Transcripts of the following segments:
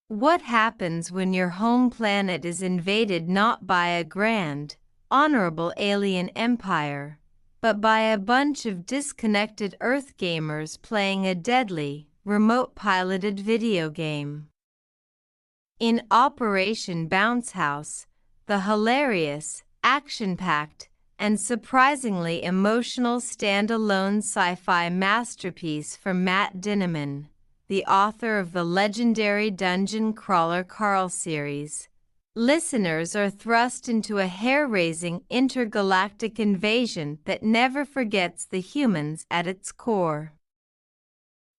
What happens when your home planet is invaded not by a grand, honorable alien empire, but by a bunch of disconnected Earth gamers playing a deadly, remote-piloted video game? In Operation Bounce House, the hilarious, action-packed, and surprisingly emotional standalone sci-fi masterpiece from Matt Dinniman, the author of the legendary dungeon crawler Carl series, listeners are thrust into a hair-raising intergalactic invasion that never forgets the humans at its core.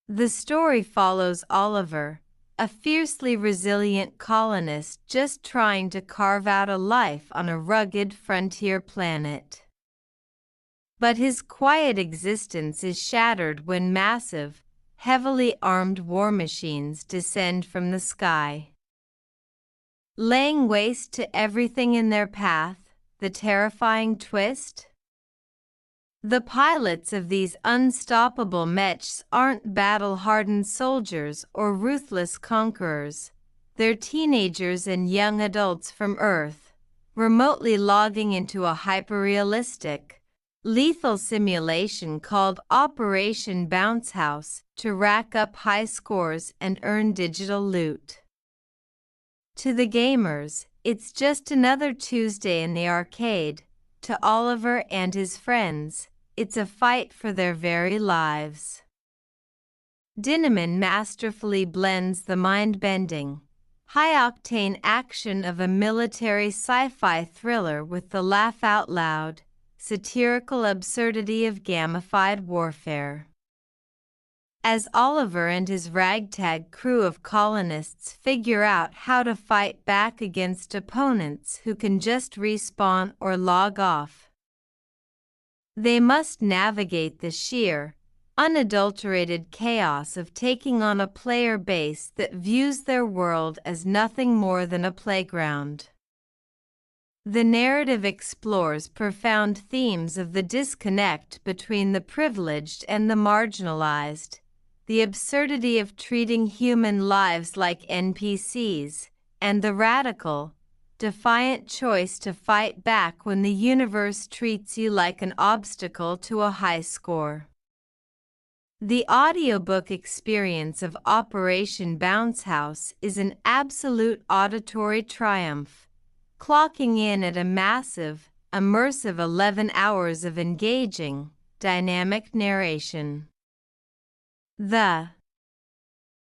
The story follows Oliver, a fiercely resilient colonist just trying to carve out a life on a rugged frontier planet. But his quiet existence is shattered when massive, heavily armed war machines descend from the sky, laying waste to everything in their path. The terrifying twist? The pilots of these unstoppable mechs aren't battle-hardened soldiers or ruthless conquerors. They're teenagers and young adults from Earth, remotely logging into a hyper-realistic, lethal simulation called Operation Bounce House to rack up high scores and earn digital loot. To the gamers, it's just another Tuesday in the arcade. To Oliver and his friends, it's a fight for their very lives. Dinniman masterfully blends the mind-bending, high-octane action of a military sci-fi thriller with the laugh-out-loud, satirical absurdity of gamified warfare. As Oliver and his ragtag crew of colonists figure out how to fight back against opponents who can just respawn or log off, they must navigate the sheer, unadulterated chaos of taking on a player base that views their world as nothing more than a playground. The narrative explores profound themes of the disconnect between the privileged and the marginalized, the absurdity of treating human lives like NPCs, and the radical, defiant choice to fight back when the universe treats you like an obstacle to a high score. The audiobook experience of Operation Bounce House is an absolute auditory triumph, clocking in at a massive, immersive 11 hours of engaging, dynamic narration. The